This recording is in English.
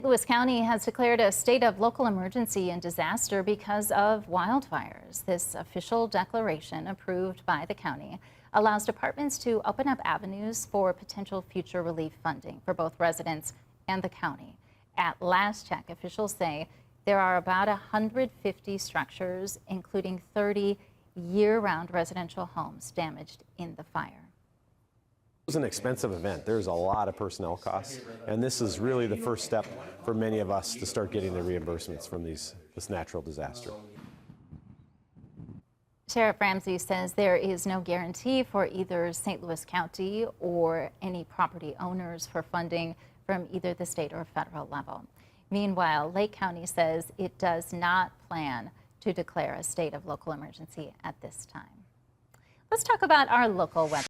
Lewis County has declared a state of local emergency and disaster because of wildfires. This official declaration, approved by the county, allows departments to open up avenues for potential future relief funding for both residents and the county. At last check, officials say there are about 150 structures, including 30 year-round residential homes, damaged in the fire. It was an expensive event. There's a lot of personnel costs, and this is really the first step for many of us to start getting the reimbursements from this natural disaster. Sheriff Ramsey says there is no guarantee for either St. Louis County or any property owners for funding from either the state or federal level. Meanwhile, Lake County says it does not plan to declare a state of local emergency at this time. Let's talk about our local weather.